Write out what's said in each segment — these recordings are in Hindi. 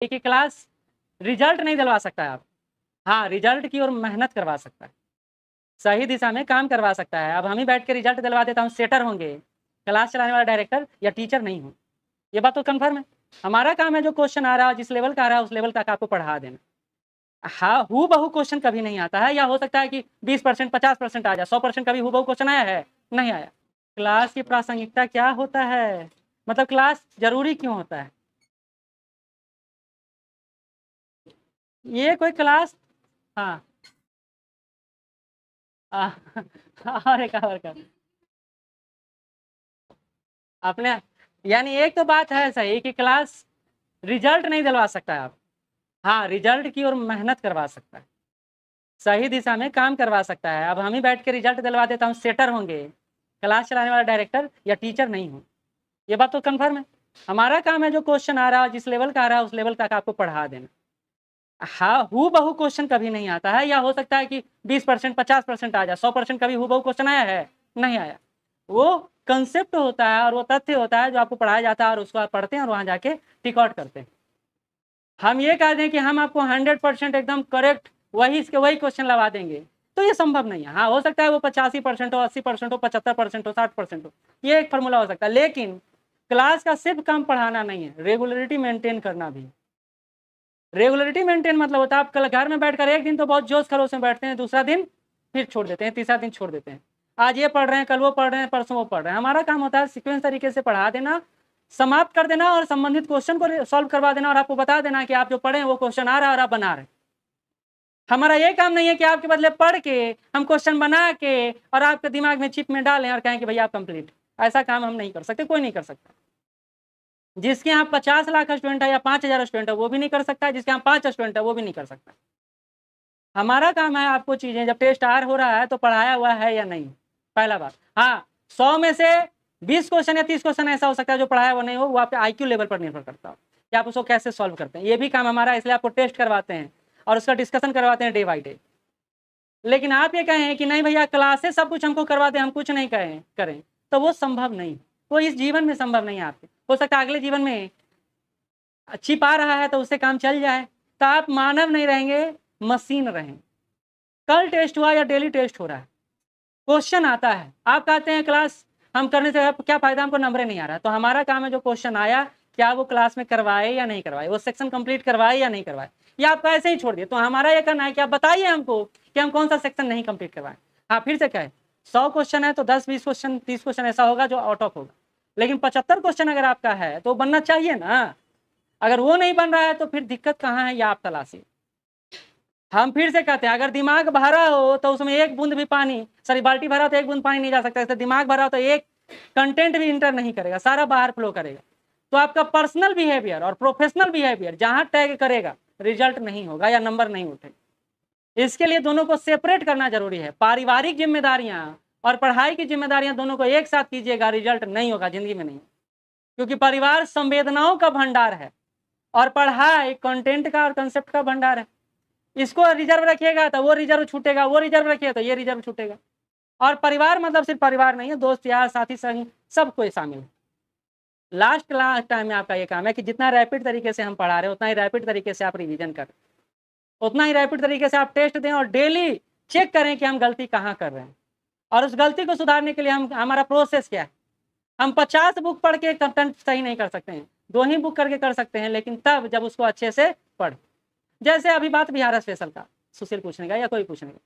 एक ही क्लास रिजल्ट नहीं दिलवा सकता है आप, हाँ रिजल्ट की ओर मेहनत करवा सकता है, सही दिशा में काम करवा सकता है। अब हम ही बैठ के रिजल्ट दिलवा देता हूँ, सेटर होंगे, क्लास चलाने वाला डायरेक्टर या टीचर नहीं हूँ, ये बात तो कन्फर्म है। हमारा काम है जो क्वेश्चन आ रहा है, जिस लेवल का आ रहा है उस लेवल तक आपको पढ़ा देना। हाँ हूबहू क्वेश्चन कभी नहीं आता है, या हो सकता है कि 20% 50% आ जाए, 100% कभी हूबहू क्वेश्चन आया है? नहीं आया। क्लास की प्रासंगिकता क्या होता है, मतलब क्लास जरूरी क्यों होता है? ये कोई क्लास, हाँ और एक अपने, यानी एक तो बात है सही कि क्लास रिजल्ट नहीं दिलवा सकता है आप, हाँ रिजल्ट की ओर मेहनत करवा सकता है, सही दिशा में काम करवा सकता है। अब हम ही बैठ के रिजल्ट दिलवा देता हूँ, सेटर होंगे, क्लास चलाने वाला डायरेक्टर या टीचर नहीं हूँ, ये बात तो कन्फर्म है। हमारा काम है जो क्वेश्चन आ रहा है, जिस लेवल का आ रहा है उस लेवल तक आपको पढ़ा देना। हाँ हूबहू क्वेश्चन कभी नहीं आता है, या हो सकता है कि 20% 50% आ जाए, 100% कभी हूबहू क्वेश्चन आया है? नहीं आया। वो कंसेप्ट होता है और वो तथ्य होता है जो आपको पढ़ाया जाता है, और उसको आप पढ़ते हैं और वहां जाके टिक आउट करते हैं। हम ये कह दें कि हम आपको 100% एकदम करेक्ट वही क्वेश्चन लगा देंगे, तो ये संभव नहीं है। हाँ हो सकता है वो 85% हो, 80% हो, 75% हो, 60% हो, ये एक फॉर्मूला हो सकता है, लेकिन क्लास का सिर्फ काम पढ़ाना नहीं है, रेगुलरिटी मेंटेन करना भी। रेगुलरिटी मेंटेन मतलब होता है आप कल घर में बैठकर एक दिन तो बहुत जोश खरोश में बैठते हैं, दूसरा दिन फिर छोड़ देते हैं, तीसरा दिन छोड़ देते हैं, आज ये पढ़ रहे हैं, कल वो पढ़ रहे हैं, परसों वो पढ़ रहे हैं। हमारा काम होता है सीक्वेंस तरीके से पढ़ा देना, समाप्त कर देना और संबंधित क्वेश्चन को सॉल्व करवा देना, और आपको बता देना कि आप जो पढ़े वो क्वेश्चन आ रहा है और आप बना रहे हैं। हमारा ये काम नहीं है कि आपके बदले पढ़ के हम क्वेश्चन बना के और आपके दिमाग में चिप में डालें और कहें कि भैया आप कंप्लीट। ऐसा काम हम नहीं कर सकते, कोई नहीं कर सकता। जिसके यहाँ 50 लाख स्टूडेंट है या 5,000 स्टूडेंट है वो भी नहीं कर सकता, जिसके यहाँ 5 स्टूडेंट है वो भी नहीं कर सकता। हमारा काम है आपको चीजें, जब टेस्ट आर हो रहा है तो पढ़ाया हुआ है या नहीं, पहला बात। हाँ 100 में से 20 क्वेश्चन या 30 क्वेश्चन ऐसा हो सकता है जो पढ़ाया हुआ नहीं हो, वो आपके IQ लेवल पर निर्भर करता हो कि आप उसको कैसे सॉल्व करते हैं। ये भी काम हमारा है, इसलिए आपको टेस्ट करवाते हैं और उसका डिस्कशन करवाते हैं डे बाई डे। लेकिन आप ये कहें कि नहीं भैया क्लासेस सब कुछ हमको करवा दें, हम कुछ नहीं करें, तो वो संभव नहीं, वो इस जीवन में संभव नहीं है आपके। हो सकता है अगले जीवन में अच्छी पा रहा है तो उससे काम चल जाए, तो आप मानव नहीं रहेंगे, मशीन रहें। कल टेस्ट हुआ या डेली टेस्ट हो रहा है, क्वेश्चन आता है, आप कहते हैं क्लास हम करने से क्या फायदा, हमको नंबर नहीं आ रहा, तो हमारा काम है जो क्वेश्चन आया क्या वो क्लास में करवाए या नहीं करवाए, वो सेक्शन कंप्लीट करवाए या नहीं करवाए, या आपका ऐसे ही छोड़ दिए। तो हमारा ये करना है कि आप बताइए हमको कि हम कौन सा सेक्शन नहीं कंप्लीट करवाए। हाँ फिर से कहें, 100 क्वेश्चन है तो 10 20 क्वेश्चन 30 क्वेश्चन ऐसा होगा जो आउट ऑफ होगा, लेकिन 75 क्वेश्चन अगर आपका है तो बनना चाहिए ना। अगर वो नहीं बन रहा है तो फिर दिक्कत कहाँ है, या आप तलाशिए। हम फिर से कहते हैं अगर दिमाग भरा हो तो उसमें एक बूंद भी पानी, सॉरी बाल्टी भरा तो एक बूंद पानी नहीं जा सकता, दिमाग भरा हो तो एक कंटेंट भी इंटर नहीं करेगा, सारा बाहर फ्लो करेगा। तो आपका पर्सनल बिहेवियर और प्रोफेशनल बिहेवियर जहां टैग करेगा रिजल्ट नहीं होगा या नंबर नहीं उठेगा। इसके लिए दोनों को सेपरेट करना जरूरी है, पारिवारिक जिम्मेदारियां और पढ़ाई की जिम्मेदारियां दोनों को एक साथ कीजिएगा, रिजल्ट नहीं होगा, जिंदगी में नहीं। क्योंकि परिवार संवेदनाओं का भंडार है और पढ़ाई कंटेंट का और कंसेप्ट का भंडार है। इसको रिजर्व रखिएगा तो वो रिजर्व छूटेगा, वो रिजर्व रखिएगा तो ये रिजर्व छूटेगा। और परिवार मतलब सिर्फ परिवार नहीं है, दोस्त यार साथी संग सब कोई शामिल है। लास्ट क्लास टाइम में आपका ये काम है कि जितना रैपिड तरीके से हम पढ़ा रहे हैं उतना ही रैपिड तरीके से आप रिवीजन करें, उतना ही रैपिड तरीके से आप टेस्ट दें और डेली चेक करें कि हम गलती कहाँ कर रहे हैं, और उस गलती को सुधारने के लिए हम हमारा प्रोसेस क्या है। हम 50 बुक पढ़ के कंटेंट सही नहीं कर सकते हैं, 2 ही बुक करके कर सकते हैं, लेकिन तब जब उसको अच्छे से पढ़। जैसे अभी बात बिहार स्पेशल का सुशील पूछने का या कोई पूछने का,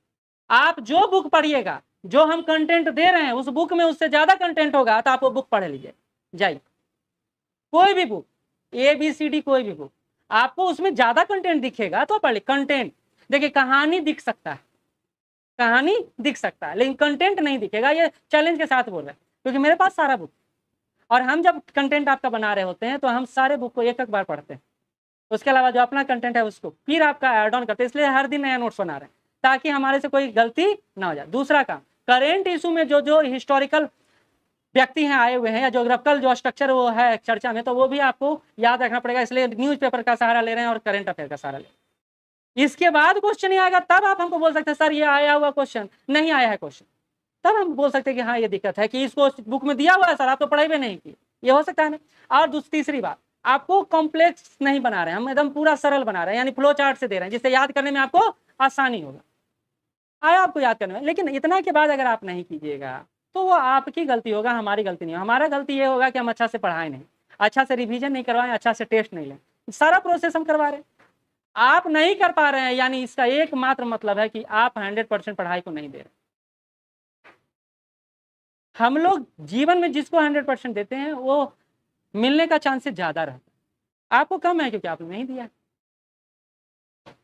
आप जो बुक पढ़िएगा, जो हम कंटेंट दे रहे हैं उस बुक में उससे ज्यादा कंटेंट होगा तो आप वो बुक पढ़ लीजिए जाइए। कोई भी बुक ABCD कोई भी बुक आपको उसमें ज्यादा कंटेंट दिखेगा तो पढ़ ली। कंटेंट देखिए, कहानी दिख सकता है, कहानी दिख सकता है लेकिन कंटेंट नहीं दिखेगा, ये चैलेंज के साथ बोल रहे हैं, क्योंकि मेरे पास सारा बुक, और हम जब कंटेंट आपका बना रहे होते हैं तो हम सारे बुक को एक एक बार पढ़ते हैं, उसके अलावा जो अपना कंटेंट है उसको फिर आपका ऐड ऑन करते हैं, इसलिए हर दिन नया नोट्स बना रहे हैं ताकि हमारे से कोई गलती ना हो जाए। दूसरा काम, करेंट इशू में जो जो हिस्टोरिकल व्यक्ति हैं आए हुए हैं या ज्योग्राफिकल जो स्ट्रक्चर वो है चर्चा में, तो वो भी आपको याद रखना पड़ेगा, इसलिए न्यूज़पेपर का सहारा ले रहे हैं और करंट अफेयर का सहारा ले रहे हैं। इसके बाद क्वेश्चन नहीं आएगा तब आप हमको बोल सकते हैं सर ये आया हुआ क्वेश्चन नहीं आया है क्वेश्चन, तब हम बोल सकते हैं कि हाँ ये दिक्कत है कि इसको बुक में दिया हुआ है सर, आप तो पढ़ाई भी नहीं की, ये हो सकता है ना। और तीसरी बात, आपको कॉम्प्लेक्स नहीं बना रहे हैं, हम एकदम पूरा सरल बना रहे हैं, यानी फ्लो चार्ट से दे रहे हैं जिससे याद करने में आपको आसानी होगा, आया आपको याद करने में। लेकिन इतना के बाद अगर आप नहीं कीजिएगा तो वो आपकी गलती होगा, हमारी गलती नहीं। हमारा गलती ये होगा कि हम अच्छा से पढ़ाए नहीं, अच्छा से रिवीजन नहीं करवाएं, अच्छा से टेस्ट नहीं लें, सारा प्रोसेस हम करवा रहे हैं। आप नहीं कर पा रहे हैं यानी इसका एकमात्र मतलब है कि आप 100% पढ़ाई को नहीं दे रहे। हम लोग जीवन में जिसको 100% देते हैं वो मिलने का चांसेस ज्यादा रहता है, आपको कम है क्योंकि आपने नहीं दिया।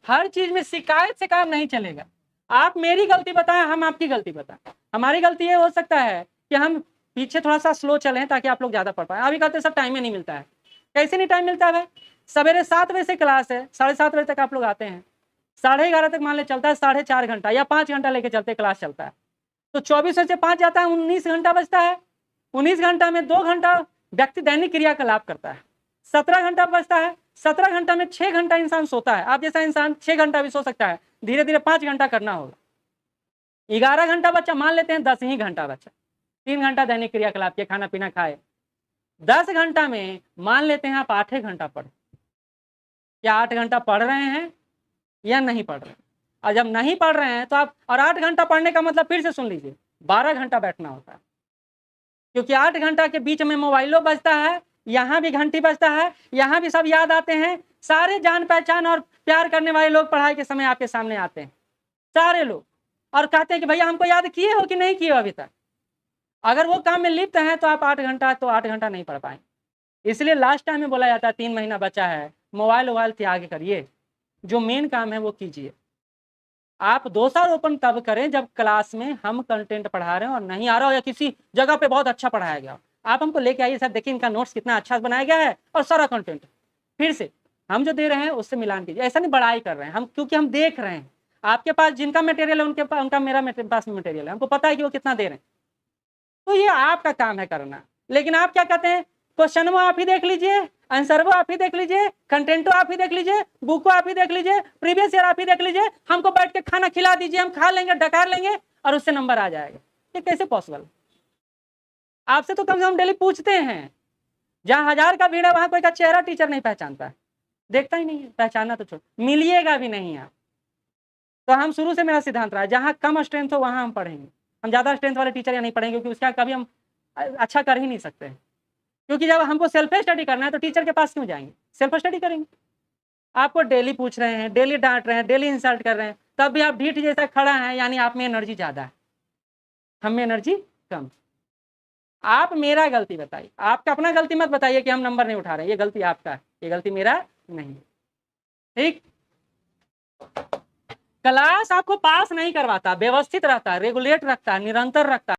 हर चीज में शिकायत से काम नहीं चलेगा। आप मेरी गलती बताएं, हम आपकी गलती बताएं। हमारी गलती ये हो सकता है कि हम पीछे थोड़ा सा स्लो चलें ताकि आप लोग ज्यादा पढ़ पाए। अभी कहते सब टाइम ही नहीं मिलता है। कैसे नहीं टाइम मिलता है? सवेरे 7 बजे से क्लास है, 7:30 बजे तक आप लोग आते हैं, 11:30 तक मान ले चलता है, 4.5 घंटा या 5 घंटा लेके चलते क्लास चलता है, तो 24 से 5 जाता है, 19 घंटा बचता है। 19 घंटा में 2 घंटा व्यक्ति दैनिक क्रियाकलाप करता है, 17 घंटा बचता है। 17 घंटा में 6 घंटा इंसान सोता है। आप जैसा इंसान 6 घंटा भी सो सकता है, धीरे धीरे 5 घंटा करना होगा। 11 घंटा बच्चा, मान लेते हैं 10 ही घंटा बच्चा, 3 घंटा दैनिक क्रियाकलाप के, खाना पीना खाए। 10 घंटा में मान लेते हैं आप 8 घंटा पढ़े। क्या 8 घंटा पढ़ रहे हैं या नहीं पढ़ रहे हैं? और जब नहीं पढ़ रहे हैं तो आप, और 8 घंटा पढ़ने का मतलब फिर से सुन लीजिए, 12 घंटा बैठना होता है, क्योंकि 8 घंटा के बीच में मोबाइलों बजता है, यहाँ भी घंटी बजता है, यहाँ भी सब याद आते हैं। सारे जान पहचान और प्यार करने वाले लोग पढ़ाई के समय आपके सामने आते हैं, सारे लोग, और कहते हैं कि भैया हमको याद किए हो कि नहीं किए हो अभी तक। अगर वो काम में लिप्त हैं तो आप 8 घंटा, तो 8 घंटा नहीं पढ़ पाएंगे। इसलिए लास्ट टाइम में बोला जाता है 3 महीना बचा है, मोबाइल त्याग करिए, जो मेन काम है वो कीजिए। आप दोषारोपण तब करें जब क्लास में हम कंटेंट पढ़ा रहे हैं और नहीं आ रहा हो, या किसी जगह पे बहुत अच्छा पढ़ाया गया, आप हमको लेके आइए, सर देखिए इनका नोट्स कितना अच्छा बनाया गया है, और सारा कंटेंट फिर से हम जो दे रहे हैं उससे मिलान कीजिए। ऐसा नहीं बड़ाई कर रहे हैं हम, क्योंकि हम देख रहे हैं आपके पास जिनका मटेरियल है, उनके पास, उनका मेरा पास में मटेरियल है, हमको पता है कि वो कितना दे रहे हैं, तो ये आपका काम है करना। लेकिन आप क्या कहते हैं, क्वेश्चन वो आप ही देख लीजिए, आंसर वो आप ही देख लीजिए, कंटेंट आप ही देख लीजिए, बुक को आप ही देख लीजिए, प्रीवियस ईयर आप ही देख लीजिए, हमको बैठ के खाना खिला दीजिए, हम खा लेंगे, डकार लेंगे और उससे नंबर आ जाएगा। ये कैसे पॉसिबल? आपसे तो कम से कम डेली पूछते हैं। जहां 1000 का भीड़ है वहां कोई का चेहरा टीचर नहीं पहचानता है, देखता ही नहीं है, पहचानना तो छोड़, मिलिएगा भी नहीं आप। तो हम शुरू से, मेरा सिद्धांत रहा है, जहां कम स्ट्रेंथ हो वहां हम पढ़ेंगे। हम ज्यादा स्ट्रेंथ वाले टीचर या नहीं पढ़ेंगे, क्योंकि उसका कभी हम अच्छा कर ही नहीं सकते। क्योंकि जब हमको सेल्फ स्टडी करना है तो टीचर के पास क्यों जाएंगे, सेल्फ स्टडी करेंगे। आपको डेली पूछ रहे हैं, डेली डांट रहे हैं, डेली इंसल्ट कर रहे हैं, तब भी आप ढीठ जैसा खड़ा है, यानी आप में एनर्जी ज्यादा है, हम में एनर्जी कम। आप मेरा गलती बताइए, आपका अपना गलती मत बताइए कि हम नंबर नहीं उठा रहे हैं, ये गलती आपका है, ये गलती मेरा नहीं। ठीक, क्लास आपको पास नहीं करवाता, व्यवस्थित रहता है, रेगुलेट रखता है, निरंतर रखता है।